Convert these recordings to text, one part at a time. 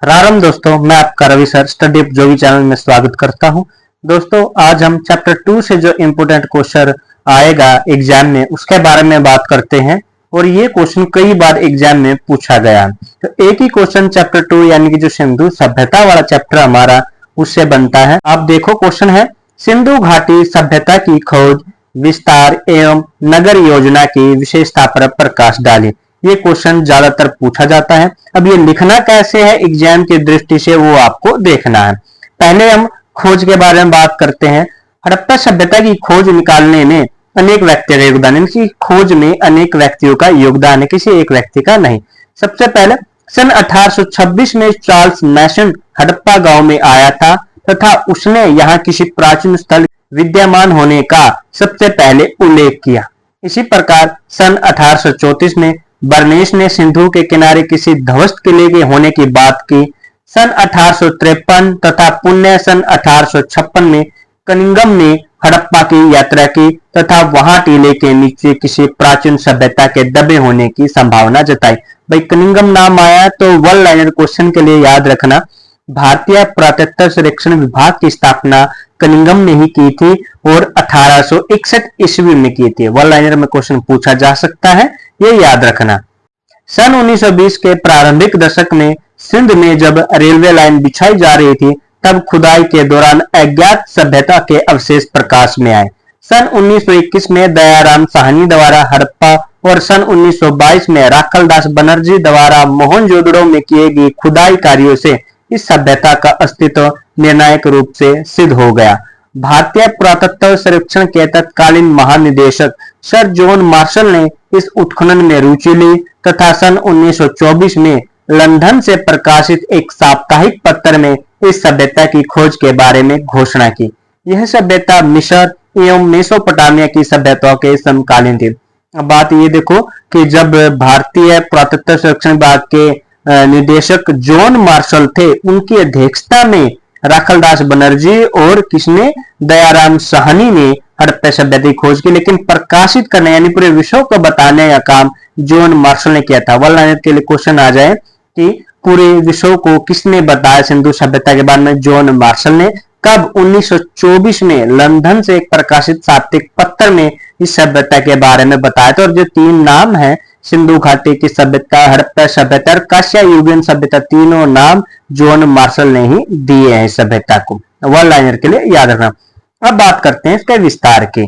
राम दोस्तों, मैं आपका रवि सर स्टडी जोगी चैनल में स्वागत करता हूं। दोस्तों, आज हम चैप्टर 2 से जो इम्पोर्टेंट क्वेश्चन आएगा एग्जाम में उसके बारे में बात करते हैं। और ये क्वेश्चन कई बार एग्जाम में पूछा गया। तो एक ही क्वेश्चन चैप्टर 2 यानी कि जो सिंधु सभ्यता वाला चैप्टर हमारा उससे बनता है। आप देखो, क्वेश्चन है सिंधु घाटी सभ्यता की खोज, विस्तार एवं नगर योजना की विशेषता पर प्रकाश डालें। ये क्वेश्चन ज्यादातर पूछा जाता है। अब ये लिखना कैसे है एग्जाम की दृष्टि से वो आपको देखना है। पहले हम खोज के बारे में बात करते हैं। हड़प्पा सभ्यता की खोज निकालने में अनेक व्यक्तियों का योगदान है। इनकी खोज में अनेक व्यक्तियों का योगदान है, किसी एक व्यक्ति का नहीं। सबसे पहले सन 1826 में चार्ल्स मैसन हड़प्पा गांव में आया था तथा उसने यहाँ किसी प्राचीन स्थल विद्यमान होने का सबसे पहले उल्लेख किया। इसी प्रकार सन 1834 में बर्नेस ने सिंधु के किनारे किसी ध्वस्त किले के होने की बात की। सन 1853 तथा पुण्य सन 1856 में कनिंगम ने हड़प्पा की यात्रा की तथा वहां टीले के नीचे किसी प्राचीन सभ्यता के दबे होने की संभावना जताई। भाई, कनिंगम नाम आया तो वन लाइनर क्वेश्चन के लिए याद रखना, भारतीय पुरातत्व सर्वेक्षण विभाग की स्थापना कनिंगम ने ही की थी और 1861 ईस्वी में की थी। वन लाइनर में क्वेश्चन पूछा जा सकता है, ये याद रखना। सन 1920 के प्रारंभिक दशक में सिंध में जब रेलवे लाइन बिछाई जा रही थी तब खुदाई के दौरान अज्ञात सभ्यता के अवशेष प्रकाश में आए। सन 1921 में दयाराम साहनी द्वारा हड़प्पा और सन 1922 में राखलदास बनर्जी द्वारा मोहनजोदड़ो में किए गए खुदाई कार्यों से इस सभ्यता का अस्तित्व निर्णायक रूप से सिद्ध हो गया। भारतीय पुरातत्व सर्वेक्षण के तत्कालीन महानिदेशक सर जॉन मार्शल ने इस उत्खनन में रुचि ली तथा सन 1924 में लंदन से प्रकाशित एक साप्ताहिक पत्र में इस सभ्यता की खोज के बारे में घोषणा की। यह सभ्यता मिस्र एवं मेसोपोटामिया की सभ्यताओं के समकालीन थी। अब बात ये देखो कि जब भारतीय पुरातत्व सर्वेक्षण विभाग के निदेशक जॉन मार्शल थे, उनकी अध्यक्षता में राखलदास बनर्जी और किसने, दयाराम साहनी ने हड़प्पा सभ्यता की खोज की, लेकिन प्रकाशित करने यानी पूरे विश्व को बताने का काम जॉन मार्शल ने किया था। वन लाइनर के लिए क्वेश्चन आ जाए कि पूरे विश्व को किसने बताया सिंधु सभ्यता के बारे में, जॉन मार्शल ने। कब? 1924 में लंदन से एक प्रकाशित साप्ताहिक पत्र में इस सभ्यता के बारे में बताया था। और जो तीन नाम है, सिंधु घाटी की सभ्यता, हड़प्पा सभ्यता और कांस्यायुगीन सभ्यता, तीनों नाम जॉन मार्शल ने ही दिए हैं सभ्यता को। वन लाइनर के लिए याद रखना। अब बात करते हैं इसके विस्तार की।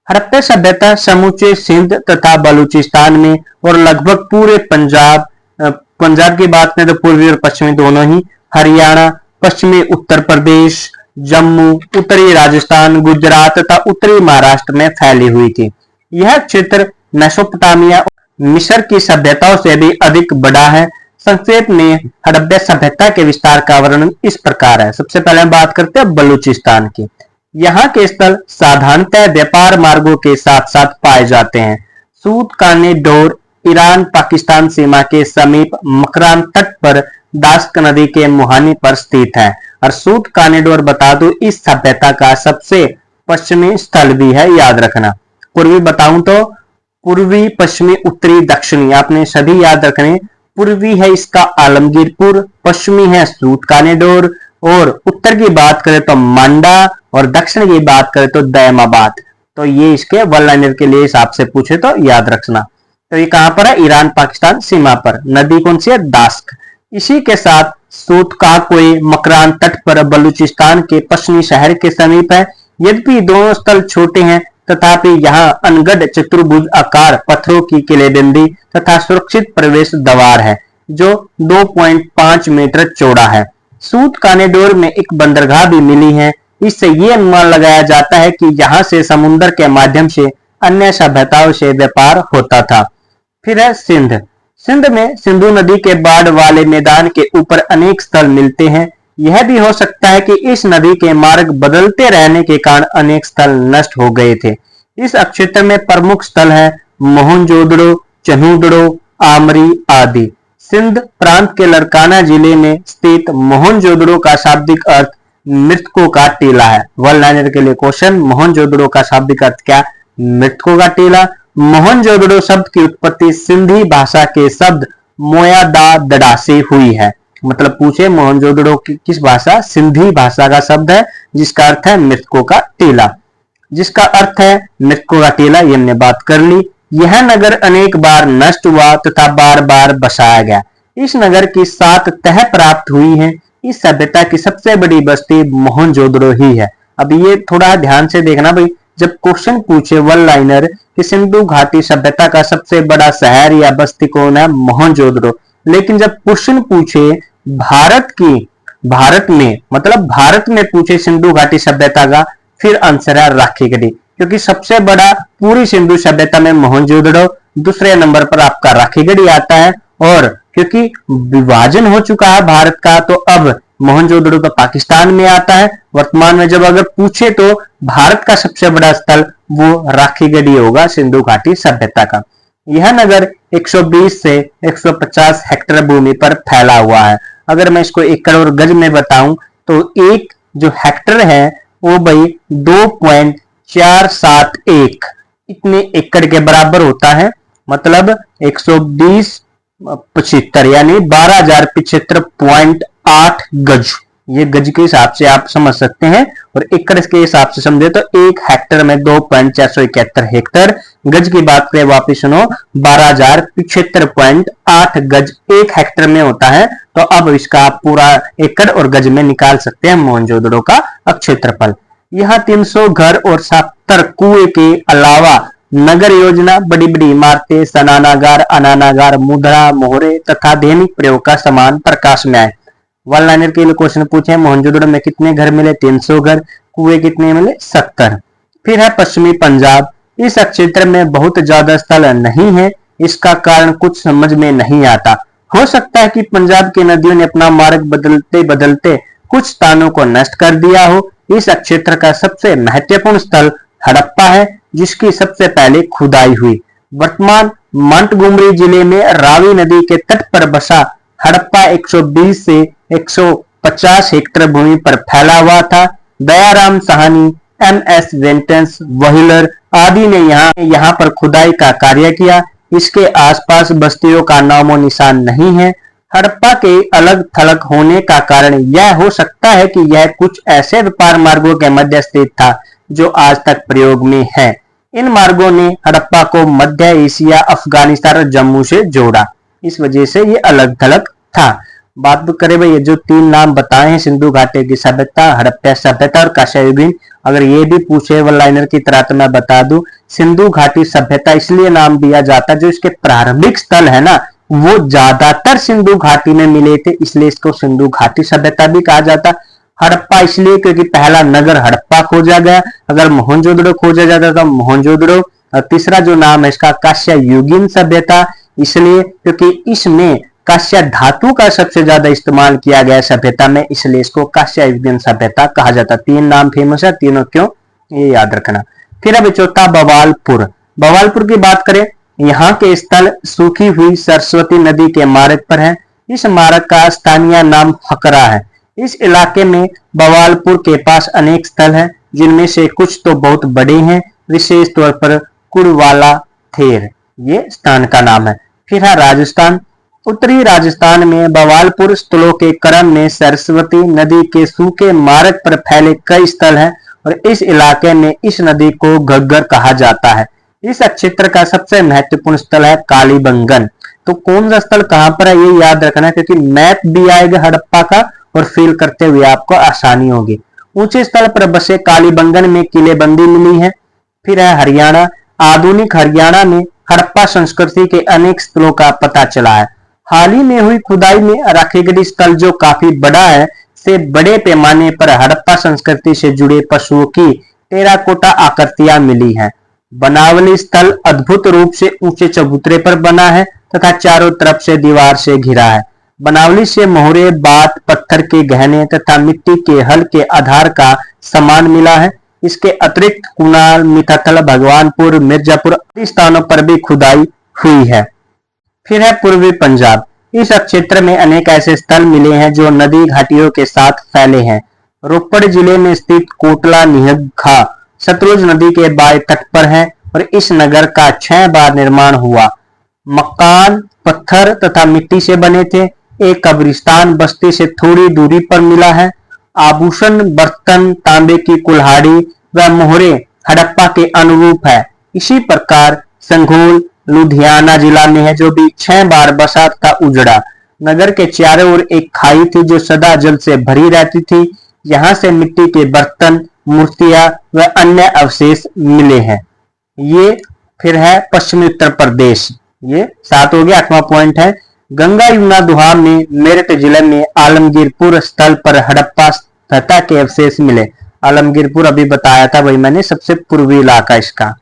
हड़प्पा सभ्यता समूचे सिंध तथा बलूचिस्तान में और लगभग पूरे पंजाब की बात करें तो पूर्वी और पश्चिमी दोनों ही, हरियाणा, पश्चिमी उत्तर प्रदेश, जम्मू, उत्तरी राजस्थान, गुजरात तथा उत्तरी महाराष्ट्र में फैली हुई थी। यह क्षेत्र मेसोपोटामिया मिस्र की सभ्यताओं से भी अधिक बड़ा है। संक्षेप में हड़प्पा सभ्यता के विस्तार का वर्णन इस प्रकार है। सबसे पहले हम बात करते हैं बलूचिस्तान की। यहाँ के स्थल साधारणतः व्यापार मार्गों के साथ साथ पाए जाते हैं। सूत कानेडोर ईरान पाकिस्तान सीमा के समीप मकरान तट पर दास्क नदी के मुहाने पर स्थित है। और सूत कानेडोर बता दो, इस सभ्यता का सबसे पश्चिमी स्थल भी है, याद रखना। पूर्वी बताऊं तो पूर्वी, पश्चिमी, उत्तरी, दक्षिणी आपने सभी याद रखने। पूर्वी है इसका आलमगीरपुर, पश्चिमी है सूत कानेडोर और उत्तर की बात करें तो मांडा और दक्षिण की बात करें तो दयमाबाद। तो ये इसके वन लाइनर के लिए हिसाब से पूछे तो याद रखना। तो ये कहां पर है? ईरान पाकिस्तान सीमा पर। नदी कौन सी है? दास्क। इसी के साथ सूत का कोई मकरान तट पर बलूचिस्तान के पश्चिमी शहर के समीप है। यद्यपि दोनों स्थल छोटे हैं तथापि यहाँ अनगढ़ चतुर्भुज आकार पत्थरों की किलेबंदी तथा सुरक्षित प्रवेश द्वार है जो 2.5 मीटर चौड़ा है। सूत कानेडोर में एक बंदरगाह भी मिली है। इससे ये अनुमान लगाया जाता है कि यहाँ से समुद्र के माध्यम से अन्य सभ्यताओं से व्यापार होता था। फिर है सिंध। सिंध में सिंधु नदी के बाढ़ वाले मैदान के ऊपर अनेक स्थल मिलते हैं। यह भी हो सकता है कि इस नदी के मार्ग बदलते रहने के कारण अनेक स्थल नष्ट हो गए थे। इस क्षेत्र में प्रमुख स्थल है मोहनजोदड़ो, चन्हूदड़ो, आमरी आदि। सिंध प्रांत के लड़काना जिले में स्थित मोहनजोदड़ो का शाब्दिक अर्थ मृतकों का टीला है। वन लाइनर के लिए क्वेश्चन, मोहनजोदड़ो का शाब्दिक अर्थ क्या? मृतकों का टीला। मोहनजोदड़ो शब्द की उत्पत्ति सिंधी भाषा के शब्द मोया दा दड़ा से हुई है। मतलब पूछे मोहनजोदड़ो की किस भाषा, सिंधी भाषा का शब्द है जिसका अर्थ है मृतकों का टीला। जिसका अर्थ है मृतकों का टीला, ये हमने बात कर ली। यह नगर अनेक बार नष्ट हुआ तथा बार बार बसाया गया। इस नगर की 7 तह प्राप्त हुई हैं। इस सभ्यता की सबसे बड़ी बस्ती मोहनजोदड़ो ही है। अब ये थोड़ा ध्यान से देखना भाई, जब क्वेश्चन पूछे वन लाइनर कि सिंधु घाटी सभ्यता का सबसे बड़ा शहर या बस्ती कौन है, मोहनजोदड़ो, लेकिन जब क्वेश्चन पूछे भारत में, मतलब भारत में पूछे सिंधु घाटी सभ्यता का, फिर आंसर है राखीगढ़ी, क्योंकि सबसे बड़ा पूरी सिंधु सभ्यता में मोहनजोदड़ो, दूसरे नंबर पर आपका राखीगढ़ी आता है। और क्योंकि विभाजन हो चुका है भारत का, तो अब मोहनजोदड़ो तो पाकिस्तान में आता है। वर्तमान में जब अगर पूछे तो भारत का सबसे बड़ा स्थल वो राखीगढ़ी होगा सिंधु घाटी सभ्यता का। यह नगर 120 से 150 हेक्टेयर भूमि पर फैला हुआ है। अगर मैं इसको एकड़ और गज में बताऊं तो एक जो हेक्टेयर है वो भाई 2.471 इतने एकड़ के बराबर होता है। मतलब 120/75 यानी 12,075.8 गज। ये गज के हिसाब से आप समझ सकते हैं, और एकड़ के हिसाब से समझे तो एक हेक्टेयर में 2.471 हेक्टेयर। गज की बात करें वापिस सुनो, 12,075.8 गज एक हेक्टेयर में होता है। तो अब इसका आप पूरा एकड़ और गज में निकाल सकते हैं मोहनजोदड़ो का क्षेत्रफल। यहाँ 300 घर और 70 कुएं के अलावा नगर योजना, बड़ी बड़ी इमारतें, स्नानागार, अनानागार, मुद्रा, मोहरे तथा दैनिक प्रयोग का सामान प्रकाश में आए। वन लाइनर के लिए क्वेश्चन पूछे मोहनजोदड़ो में कितने घर मिले, 300 घर, कुएं कितने मिले, 70। फिर है पश्चिमी पंजाब। इस क्षेत्र में बहुत ज्यादा स्थल नहीं है। इसका कारण कुछ समझ में नहीं आता। हो सकता है कि पंजाब की नदियों ने अपना मार्ग बदलते बदलते कुछ स्थानों को नष्ट कर दिया हो। इस क्षेत्र का सबसे महत्वपूर्ण स्थल हड़प्पा है, जिसकी सबसे पहले खुदाई हुई। वर्तमान मोंटगोमरी जिले में रावी नदी के तट पर बसा हड़प्पा 120 से 150 हेक्टेयर भूमि पर फैला हुआ था। दयाराम साहनी, MS वेंटेंस, व्हीलर आदि ने यहाँ पर खुदाई का कार्य किया। इसके आसपास बस्तियों का नामो निशान नहीं है। हड़प्पा के अलग थलग होने का कारण यह हो सकता है कि यह कुछ ऐसे व्यापार मार्गों के मध्य स्थित था जो आज तक प्रयोग में है। इन मार्गों ने हड़प्पा को मध्य एशिया, अफगानिस्तान और जम्मू से जोड़ा, इस वजह से ये अलग थलग था। बात करें भाई, ये जो 3 नाम बताए हैं, सिंधु घाटी की सभ्यता, हड़प्पा सभ्यता और कांस्ययुगीन, अगर ये भी पूछे वन लाइनर की तरह तो मैं बता दूं, सिंधु घाटी सभ्यता इसलिए नाम दिया जाता है जो इसके प्रारंभिक स्थल है ना, वो ज्यादातर सिंधु घाटी में मिले थे, इसलिए इसको सिंधु घाटी सभ्यता भी कहा जाता। हड़प्पा इसलिए क्योंकि पहला नगर हड़प्पा खोजा गया। अगर मोहनजोदड़ो खोजा जाता तो मोहनजोदड़ो। तीसरा जो नाम है इसका कांस्ययुगीन सभ्यता, इसलिए क्योंकि इसमें कांस्य धातु का सबसे ज्यादा इस्तेमाल किया गया सभ्यता में, इसलिए इसको कांस्ययुगीन सभ्यता कहा जाता। 3 नाम फेमस है, तीनों क्यों ये याद रखना। फिर अब चौथा बवालपुर। बवालपुर की बात करें, यहाँ के स्थल सूखी हुई सरस्वती नदी के मार्ग पर है। इस मार्ग का स्थानीय नाम हकरा है। इस इलाके में बवालपुर के पास अनेक स्थल हैं, जिनमें से कुछ तो बहुत बड़े हैं, विशेष तौर पर कुड़वाला थेर ये स्थान का नाम है। फिर है राजस्थान। उत्तरी राजस्थान में बवालपुर स्थलों के क्रम में सरस्वती नदी के सूखे मार्ग पर फैले कई स्थल हैं, और इस इलाके में इस नदी को घग्गर कहा जाता है। इस क्षेत्र का सबसे महत्वपूर्ण स्थल है कालीबंगन। तो कौन सा स्थल कहां पर है ये याद रखना है, क्योंकि मैप भी आएगा हड़प्पा का और फिल करते हुए आपको आसानी होगी। ऊंचे स्थल पर बसे कालीबंगन में किलेबंदी मिली है। फिर है हरियाणा। आधुनिक हरियाणा में हड़प्पा संस्कृति के अनेक स्थलों का पता चला है। हाल ही में हुई खुदाई में राखीगढ़ी स्थल जो काफी बड़ा है, से बड़े पैमाने पर हड़प्पा संस्कृति से जुड़े पशुओं की टेराकोटा आकृतियां मिली हैं। बनावली स्थल अद्भुत रूप से ऊंचे चबूतरे पर बना है तथा चारों तरफ से दीवार से घिरा है। बनावली से मोहरे, बात, पत्थर के गहने तथा मिट्टी के हल के आधार का सामान मिला है। इसके अतिरिक्त कुनाल, मिठाथल, भगवानपुर, मिर्जापुर आदि स्थानों पर भी खुदाई हुई है। फिर है पूर्वी पंजाब। इस क्षेत्र में अनेक ऐसे स्थल मिले हैं जो नदी घाटियों के साथ फैले हैं। रोपड़ जिले में स्थित कोटला निहंगा सतलुज नदी के बाएं तट पर है, और इस नगर का 6 बार निर्माण हुआ। मकान पत्थर तथा मिट्टी से बने थे। एक कब्रिस्तान बस्ती से थोड़ी दूरी पर मिला है। आभूषण, बर्तन, तांबे की कुल्हाड़ी व मोहरे हड़प्पा के अनुरूप है। इसी प्रकार संघोल लुधियाना जिला में है, जो भी 6 बार बसा था उजड़ा। नगर के चारों ओर एक खाई थी जो सदा जल से भरी रहती थी। यहाँ से मिट्टी के बर्तन, मूर्तियां व अन्य अवशेष मिले हैं। ये फिर है पश्चिमी उत्तर प्रदेश। ये 7 हो गया। 8वां पॉइंट है गंगा यमुना दोहा में मेरठ जिले में आलमगीरपुर स्थल पर हड़प्पा सभ्यता के अवशेष मिले। आलमगीरपुर अभी बताया था वही मैंने, सबसे पूर्वी इलाका इसका।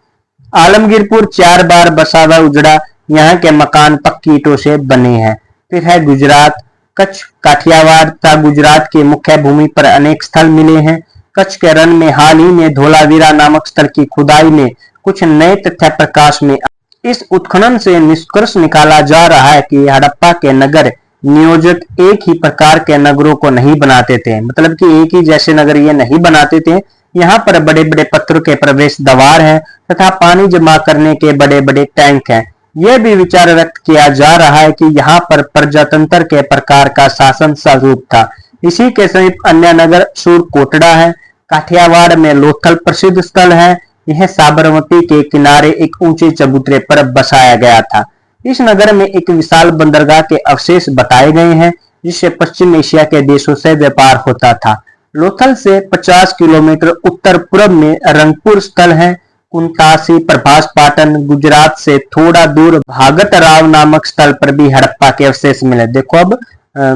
आलमगीरपुर 4 बार बसा व उजड़ा। यहाँ के मकान पक्की ईंटों से बने हैं। फिर है गुजरात, कच्छ, काठियावाड़ तथा गुजरात की मुख्य भूमि पर अनेक स्थल मिले हैं। कच्छ के रण में हाल ही में धोलावीरा नामक स्थल की खुदाई में कुछ नए तथ्य प्रकाश में। इस उत्खनन से निष्कर्ष निकाला जा रहा है कि हड़प्पा के नगर नियोजक एक ही प्रकार के नगरों को नहीं बनाते थे, मतलब कि एक ही जैसे नगर ये नहीं बनाते थे। यहाँ पर बड़े बड़े पत्थरों के प्रवेश द्वार हैं तथा पानी जमा करने के बड़े बड़े टैंक हैं। यह भी विचार व्यक्त किया जा रहा है कि यहाँ पर प्रजातंत्र के प्रकार का शासन स्वरूप था। इसी के समीप अन्य नगर सूरकोटड़ा है। काठियावाड़ में लोथल प्रसिद्ध स्थल है। यह साबरमती के किनारे एक ऊंचे चबूतरे पर बसाया गया था। इस नगर में एक विशाल बंदरगाह के अवशेष बताए गए हैं, जिससे पश्चिम एशिया के देशों से व्यापार होता था। लोथल से 50 किलोमीटर उत्तर पूर्व में रंगपुर स्थल है। कुंतासी, प्रभास पाटन, गुजरात से थोड़ा दूर भागत राव नामक स्थल पर भी हड़प्पा के अवशेष मिले। देखो अब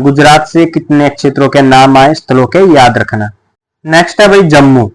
गुजरात से कितने क्षेत्रों के नाम आए स्थलों के, याद रखना। नेक्स्ट है भाई जम्मू।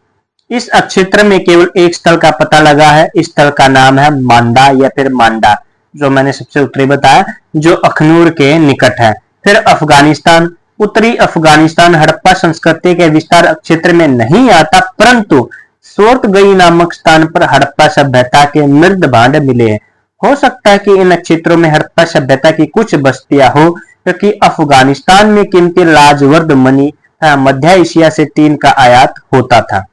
इस क्षेत्र में केवल एक स्थल का पता लगा है। इस स्थल का नाम है मांडा या फिर मांडा, जो मैंने सबसे उत्तरी बताया, जो अखनूर के निकट है। फिर अफगानिस्तान, उत्तरी अफगानिस्तान हड़प्पा संस्कृति के विस्तार क्षेत्र में नहीं आता, परंतु सोर्तगई नामक स्थान पर हड़प्पा सभ्यता के मृद भांड मिले हैं। हो सकता है कि इन क्षेत्रों में हड़प्पा सभ्यता की कुछ बस्तियां हो, क्योंकि अफगानिस्तान में कीमती लाजवर्द मणि मध्य एशिया से टीन का आयात होता था।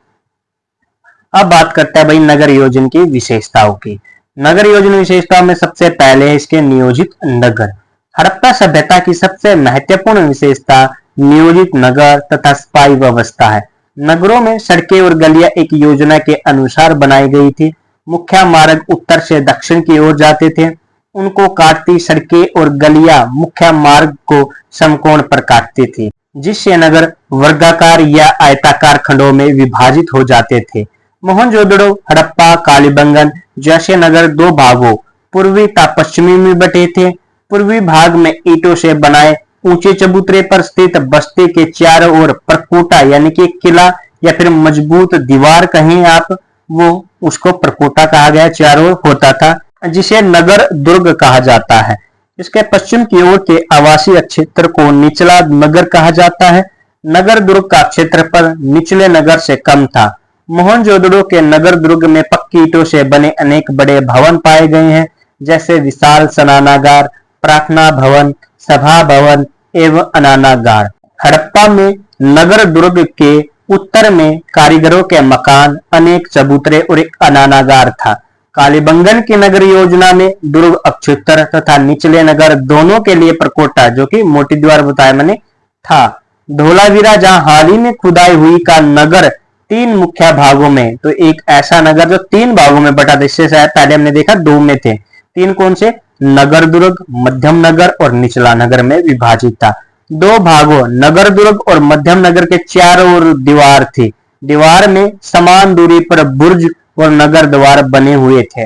अब बात करते हैं भाई नगर योजना की विशेषताओं की। नगर योजना विशेषताओं में सबसे पहले है इसके नियोजित नगर। हड़प्पा सभ्यता की सबसे महत्वपूर्ण विशेषता नियोजित नगर तथा स्थायी व्यवस्था है। नगरों में सड़कें और गलियां एक योजना के अनुसार बनाई गई थी। मुख्य मार्ग उत्तर से दक्षिण की ओर जाते थे। उनको काटती सड़कें और गलियां मुख्य मार्ग को समकोण पर काटती थी, जिससे नगर वर्गाकार या आयताकार खंडों में विभाजित हो जाते थे। मोहनजोदड़ो, हड़प्पा, कालीबंगन जैसे नगर 2 भागों पूर्वी तथा पश्चिमी में बटे थे। पूर्वी भाग में ईंटों से बनाए ऊंचे चबूतरे पर स्थित बस्ती के चारों ओर प्रकोटा यानी कि किला या फिर मजबूत दीवार कहें आप, वो उसको प्रकोटा कहा गया, चारों ओर होता था, जिसे नगर दुर्ग कहा जाता है। इसके पश्चिम की ओर के आवासीय क्षेत्र को निचला नगर कहा जाता है। नगर दुर्ग का क्षेत्रफल निचले नगर से कम था। मोहनजोदड़ो के नगर दुर्ग में पक्की ईंटों से बने अनेक बड़े भवन पाए गए हैं, जैसे विशाल स्नानागार, प्रार्थना भवन, सभा भवन एवं अनानागार। हड़प्पा में नगर दुर्ग के उत्तर में कारीगरों के मकान, अनेक चबूतरे और एक अनानागार था। कालीबंगन की नगर योजना में दुर्ग अक्षेत्र तथा निचले नगर दोनों के लिए प्रकोटा, जो कि मोटी दीवार बताया मैंने, था। धोलावीरा, जहां हाल ही में खुदाई हुई, का नगर 3 मुख्य भागों में, तो एक ऐसा नगर जो 3 भागों में बटा था। इससे शायद पहले हमने देखा 2 में थे। 3 कौन से? नगर दुर्ग, मध्यम नगर और निचला नगर में विभाजित था। 2 भागों नगर दुर्ग और मध्यम नगर के चारों ओर दीवार थी। दीवार में समान दूरी पर बुर्ज और नगर द्वार बने हुए थे।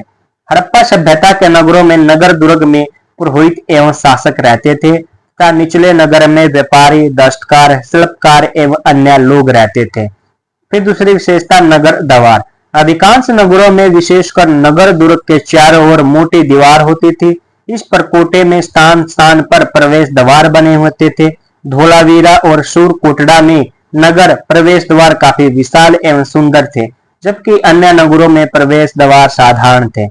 हड़प्पा सभ्यता के नगरों में नगर दुर्ग में पुरोहित एवं शासक रहते थे तथा निचले नगर में व्यापारी, दस्तकार, शिल्पकार एवं अन्य लोग रहते थे। फिर दूसरी विशेषता नगर द्वार। अधिकांश नगरों में विशेषकर नगर दुर्ग के चारों ओर मोटी दीवार होती थी। इस प्रकोटे में स्थान स्थान पर प्रवेश द्वार बने होते थे। धोलावीरा और सूरकोटड़ा में नगर प्रवेश द्वार काफी विशाल एवं सुंदर थे, जबकि अन्य नगरों में प्रवेश द्वार साधारण थे।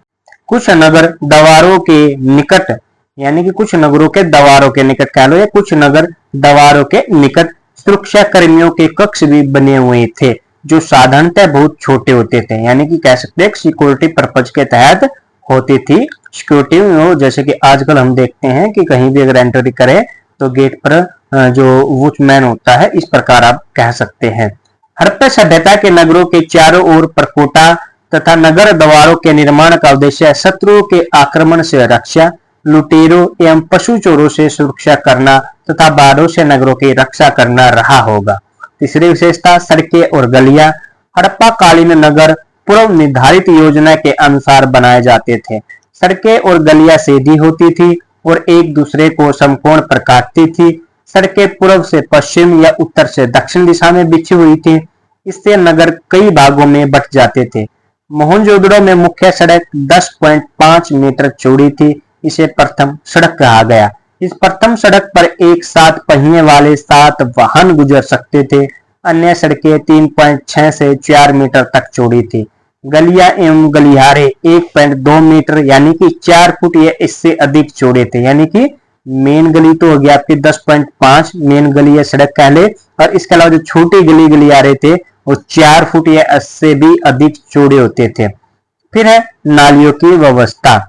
कुछ नगर द्वारों के निकट, यानी कि कुछ नगरों के द्वारों के निकट कह लो, या कुछ नगर द्वारों के निकट सुरक्षा कर्मियों के कक्ष भी बने हुए थे, जो साधारणतः बहुत छोटे होते थे, यानी कि कह सकते हैं सिक्योरिटी पर्पज के तहत होती थी। सिक्योरिटी, जैसे कि आजकल हम देखते हैं कि कहीं भी अगर एंट्री करें तो गेट पर जो वॉचमैन होता है, इस प्रकार आप कह सकते हैं। हड़प्पा सभ्यता के नगरों के चारों ओर परकोटा तथा नगर द्वारों के निर्माण का उद्देश्य शत्रुओं के आक्रमण से रक्षा, लुटेरों एवं पशु चोरों से सुरक्षा करना तथा बाढ़ों से नगरों की रक्षा करना रहा होगा। तीसरी विशेषता, सड़कें और गलियां। हड़प्पा कालीन नगर पूर्व निर्धारित योजना के अनुसार बनाए जाते थे। सड़कें और गलियां सीधी होती थी और एक दूसरे को समकोण पर काटती थी। सड़कें पूर्व से पश्चिम या उत्तर से दक्षिण दिशा में बिछी हुई थी। इससे नगर कई भागों में बंट जाते थे। मोहनजोदड़ो में मुख्य सड़क 10.5 मीटर चौड़ी थी। इसे प्रथम सड़क कहा गया। इस प्रथम सड़क पर एक 7 पहिए वाले 7 वाहन गुजर सकते थे। अन्य सड़कें 3.6 से 4 मीटर तक चौड़ी थी। गलियां एवं गलियारे 1.2 मीटर यानी कि 4 फुट या इससे अधिक चौड़े थे। यानी कि मेन गली तो हो गया आपकी 10.5 मेन गली या सड़क कह ले, और इसके अलावा जो छोटी गलियारे थे वो 4 फुट या इससे भी अधिक चौड़े होते थे। फिर है नालियों की व्यवस्था।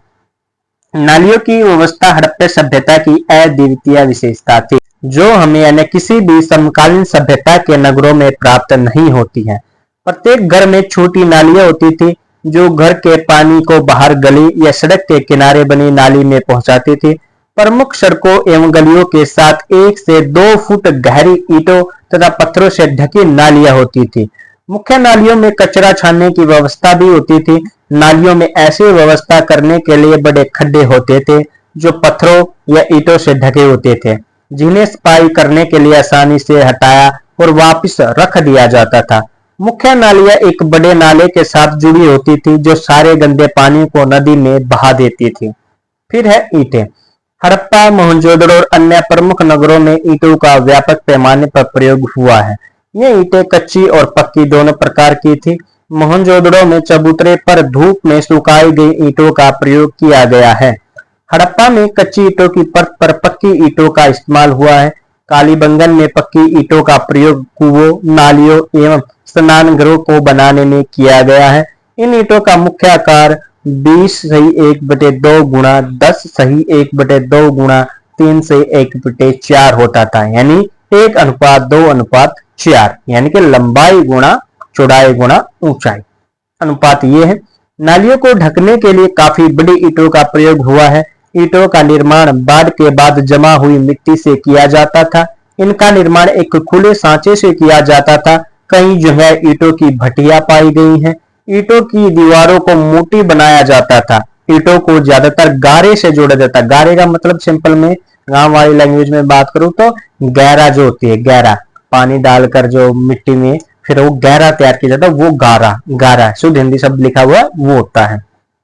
नालियों की व्यवस्था हड़प्पा सभ्यता की अद्वितीय विशेषता थी, जो हमें यानी किसी भी समकालीन सभ्यता के नगरों में प्राप्त नहीं होती है। प्रत्येक घर में छोटी नालियां होती थी, जो घर के पानी को बाहर गली या सड़क के किनारे बनी नाली में पहुंचाती थी। प्रमुख सड़कों एवं गलियों के साथ 1 से 2 फुट गहरी ईंटों तथा पत्थरों से ढकी नालियां होती थी। मुख्य नालियों में कचरा छानने की व्यवस्था भी होती थी। नालियों में ऐसी व्यवस्था करने के लिए बड़े खड्डे होते थे, जो पत्थरों या ईंटों से ढके होते थे, जिन्हें सफाई करने के लिए आसानी से हटाया और वापस रख दिया जाता था। मुख्य नालियां एक बड़े नाले के साथ जुड़ी होती थी, जो सारे गंदे पानी को नदी में बहा देती थी। फिर है ईंटें। हड़प्पा, मोहनजोदड़ो और अन्य प्रमुख नगरों में ईंटों का व्यापक पैमाने पर प्रयोग हुआ है। ये ईंटें कच्ची और पक्की दोनों प्रकार की थी। मोहनजोदड़ो में चबूतरे पर धूप में सुखाई गई ईंटों का प्रयोग किया गया है। हड़प्पा में कच्ची ईंटों की परत पर पक्की ईंटों का इस्तेमाल हुआ है। कालीबंगन में पक्की ईंटों का प्रयोग कुओं, नालियों एवं स्नान घरों को बनाने में किया गया है। इन ईंटों का मुख्य आकार 20:1/2 गुणा 10:1/2 गुणा 3:1/4 होता था, यानी 1:2:4, यानी कि लंबाई गुणा चौड़ाई गुणा ऊंचाई अनुपात ये है। नालियों को ढकने के लिए काफी बड़ी ईंटों का प्रयोग हुआ है। ईंटों का निर्माण बाढ़ के बाद जमा हुई मिट्टी से किया जाता था। इनका निर्माण एक खुले सांचे से किया जाता था। कई जगह ईंटों की भट्टियां पाई गई हैं। ईंटों की दीवारों को मोटी बनाया जाता था। ईंटों को ज्यादातर गारे से जोड़ा जाता। गारे का मतलब सिंपल में गांव वाली लैंग्वेज में बात करूं तो गहरा जो होती है, गहरा पानी डालकर जो मिट्टी में फिर वो गहरा तैयार किया जाता है, वो गारा शुद्ध हिंदी शब्द लिखा हुआ वो होता है।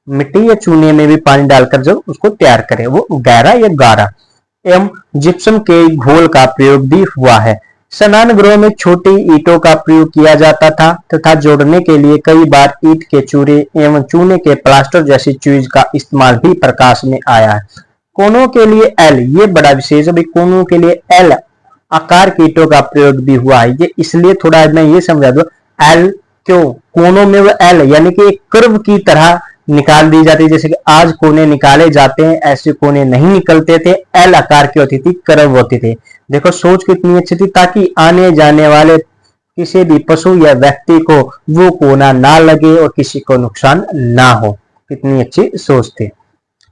मिट्टी या चूने में भी पानी डालकर जो उसको तैयार करे वो गहरा या गारा। एवं जिप्सम के घोल का प्रयोग भी हुआ है। स्नान गृह में छोटी ईंटों का प्रयोग किया जाता था तथा जोड़ने के लिए कई बार ईंट के चूरे एवं चूने के प्लास्टर जैसी चीज का इस्तेमाल भी प्रकाश में आया है। कोनों के लिए एल, ये बड़ा विशेष है भाई, कोनों के लिए एल आकार की ईंटों का प्रयोग भी हुआ है। ये इसलिए थोड़ा मैं ये समझा दूं, एल क्यों, कोनों में वो एल यानी कि एक कर्व की तरह निकाल दी जाती है। जैसे कि आज कोने निकाले जाते हैं, ऐसे कोने नहीं निकलते थे, एल आकार की होती थी, कर्व होती थी। देखो सोच कितनी अच्छी थी, ताकि आने जाने वाले किसी भी पशु या व्यक्ति को वो कोना ना लगे और किसी को नुकसान ना हो। कितनी अच्छी सोच थी।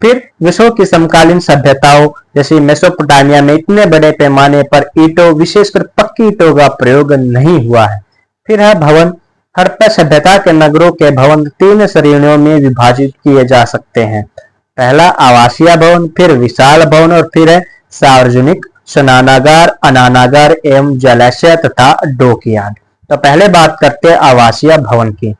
फिर विश्व की समकालीन सभ्यताओं जैसे मेसोपोटामिया में इतने बड़े पैमाने पर ईंटों, विशेषकर पक्की ईंटों का प्रयोग नहीं हुआ है। फिर है भवन। हड़प्पा सभ्यता के नगरों के भवन 3 श्रेणियों में विभाजित किए जा सकते हैं। पहला आवासीय भवन, फिर विशाल भवन और फिर है सार्वजनिक स्नानागार, अनानागार एवं जलाशय तथा डॉकयार्ड। तो पहले बात करते हैं आवासीय भवन की।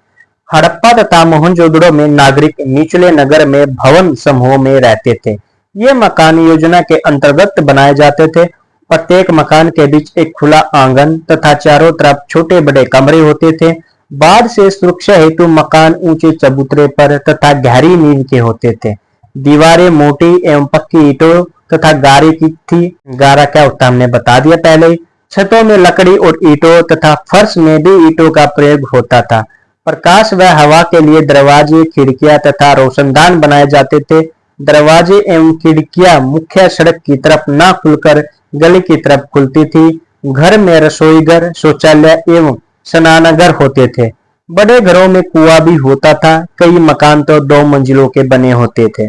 हड़प्पा तथा मोहनजोदड़ो में नागरिक निचले नगर में भवन समूह में रहते थे। ये मकान योजना के अंतर्गत बनाए जाते थे। प्रत्येक मकान के बीच एक खुला आंगन तथा चारों तरफ छोटे बड़े कमरे होते थे। बाढ़ से सुरक्षा हेतु मकान ऊंचे चबूतरे पर तथा गहरी नींव के होते थे। दीवारें मोटी एवं पक्की ईंटों तथा गारे की थी। गारा क्या होता हमने बता दिया पहले ही। छतों में लकड़ी और ईंटों तथा फर्श में भी ईंटों का प्रयोग होता था। प्रकाश व हवा के लिए दरवाजे, खिड़कियां तथा रोशनदान बनाए जाते थे। दरवाजे एवं खिड़कियां मुख्य सड़क की तरफ न खुलकर गली की तरफ खुलती थी। घर में रसोई घर, शौचालय एवं स्नानागार होते थे। बड़े घरों में कुआं भी होता था। कई मकान तो 2 मंजिलों के बने होते थे।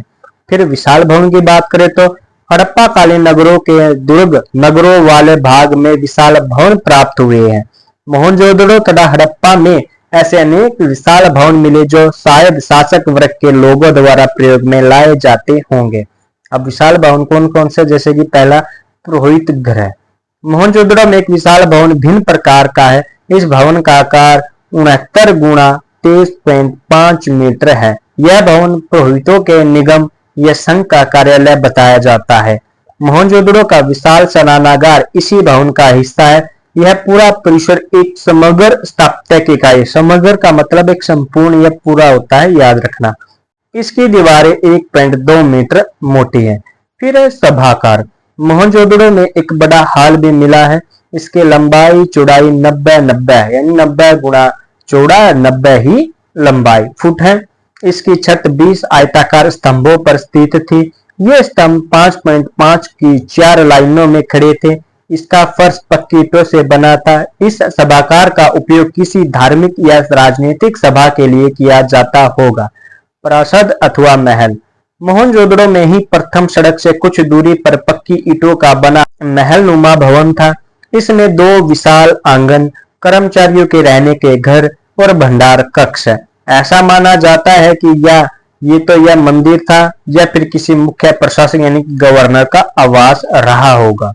फिर विशाल भवन की बात करें तो हड़प्पा कालीन नगरों के दुर्ग नगरों वाले भाग में विशाल भवन प्राप्त हुए हैं। मोहनजोदड़ो तथा हड़प्पा में ऐसे अनेक विशाल भवन मिले जो शायद शासक वर्ग के लोगों द्वारा प्रयोग में लाए जाते होंगे। अब विशाल भवन कौन कौन से, जैसे कि पहला पुरोहित घर है। मोहनजोदड़ो में एक विशाल भवन भिन्न प्रकार का है। इस भवन का आकार 69 गुणा 23.5 मीटर है। यह भवन पुरोहितों के निगम या संघ का कार्यालय बताया जाता है। मोहनजोदड़ो का विशाल स्नानागार इसी भवन का हिस्सा है। यह पूरा परिसर एक समग्र स्थापत्य इकाई, समग्र का मतलब एक संपूर्ण या पूरा होता है, याद रखना। इसकी दीवारें 1.2 मीटर मोटी है। फिर है सभागार। मोहनजोदड़ो में एक बड़ा हॉल भी मिला है। इसकी लंबाई चौड़ाई 90 है, यानी 90 गुणा चौड़ा 90 ही लंबाई फुट है। इसकी छत 20 आयताकार स्तंभों पर स्थित थी। ये स्तंभ 5.5 की 4 लाइनों में खड़े थे। इसका फर्श पक्की ईंटों से बना था। इस सभागार का उपयोग किसी धार्मिक या राजनीतिक सभा के लिए किया जाता होगा। प्रासाद अथवा महल। मोहनजोदड़ो में ही प्रथम सड़क से कुछ दूरी पर पक्की ईंटों का बना महलनुमा भवन था। इसमें 2 विशाल आंगन, कर्मचारियों के रहने के घर और भंडार कक्ष है। ऐसा माना जाता है कि यह मंदिर था या फिर किसी मुख्य प्रशासक यानी गवर्नर का आवास रहा होगा।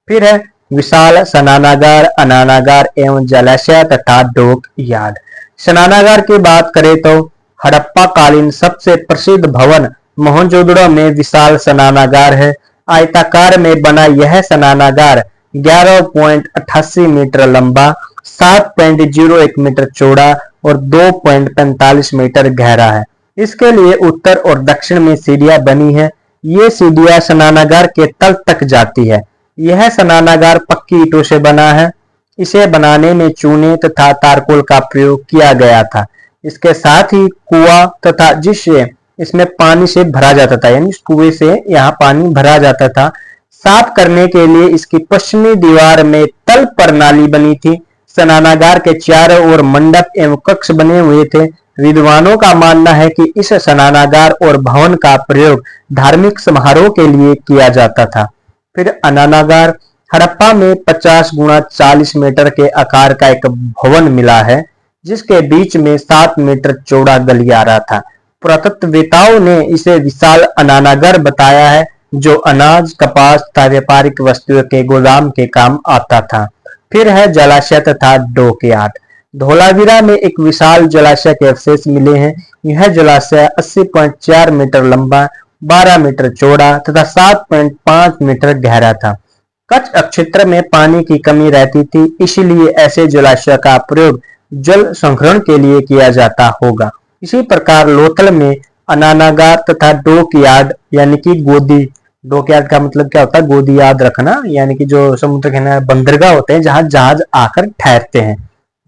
फिर है विशाल स्नानागार, अनानागार एवं जलाशय तथा डॉक यार्ड। स्नानागार की बात करें तो हड़प्पा कालीन सबसे प्रसिद्ध भवन मोहनजोदड़ो में विशाल स्नानागार है। आयताकार में बना यह स्नानागार 11.88 मीटर लंबा, 7.01 मीटर चौड़ा और 2.45 मीटर गहरा है। इसके लिए उत्तर और दक्षिण में सीढ़ियां बनी है। ये सीढ़ियां स्नानागार के तल तक जाती है। यह स्नानागार पक्की ईंटों से बना है। इसे बनाने में चूने तथा तारकोल का प्रयोग किया गया था। इसके साथ ही कुआं तथा जिससे इसमें पानी से भरा जाता था, यानी कुएं से यहाँ पानी भरा जाता था। साफ करने के लिए इसकी पश्चिमी दीवार में तल पर नाली बनी थी। स्नानागार के चारों ओर मंडप एवं कक्ष बने हुए थे। विद्वानों का मानना है कि इस स्नानागार और भवन का प्रयोग धार्मिक समारोह के लिए किया जाता था। फिर अनानागार। हड़प्पा में 50 गुणा 40 मीटर के आकार का एक भवन मिला है, जिसके बीच में 7 मीटर चौड़ा गलियारा था। पुरातत्ववेताओं ने इसे विशाल अनानागार बताया है, जो अनाज, कपास तथा व्यापारिक वस्तुओं के गोदाम के काम आता था। फिर है जलाशय तथा डॉक यार्ड। धोलावीरा में एक विशाल जलाशय के अवशेष मिले हैं। यह जलाशय 80.4 मीटर लंबा, 12 मीटर चौड़ा तथा 7.5 मीटर गहरा था। कच्छ क्षेत्र में पानी की कमी रहती थी, इसलिए ऐसे जलाशय का प्रयोग जल संग्रहण के लिए किया जाता होगा। इसी प्रकार लोथल में अनानागार तथा डॉक यार्ड यानी कि गोदी, डॉक यार्ड का मतलब क्या होता है, गोदी, याद रखना, यानी कि जो समुद्र किनारे बंदरगाह होते हैं जहां जहाज आकर ठहरते हैं,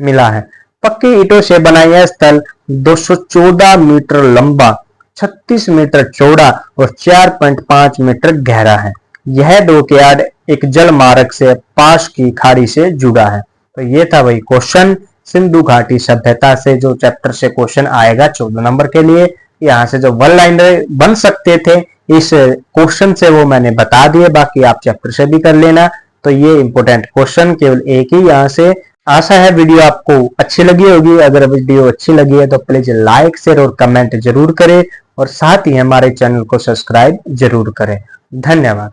मिला है। पक्की ईंटों से बना यह स्थल 214 मीटर लंबा, 36 मीटर चौड़ा और 4.5 मीटर गहरा है। यह डॉक यार्ड एक जल मार्ग से पास की खाड़ी से जुड़ा है। तो ये था वही क्वेश्चन सिंधु घाटी सभ्यता से, जो चैप्टर से क्वेश्चन आएगा 14 नंबर के लिए। यहाँ से जो वन लाइनर बन सकते थे इस क्वेश्चन से वो मैंने बता दिए, बाकी आप चैप्टर से भी कर लेना। तो ये इंपॉर्टेंट क्वेश्चन केवल एक ही यहाँ से। आशा है वीडियो आपको अच्छी लगी होगी। अगर वीडियो अच्छी लगी है तो प्लीज लाइक, शेयर और कमेंट जरूर करें और साथ ही हमारे चैनल को सब्सक्राइब जरूर करें। धन्यवाद।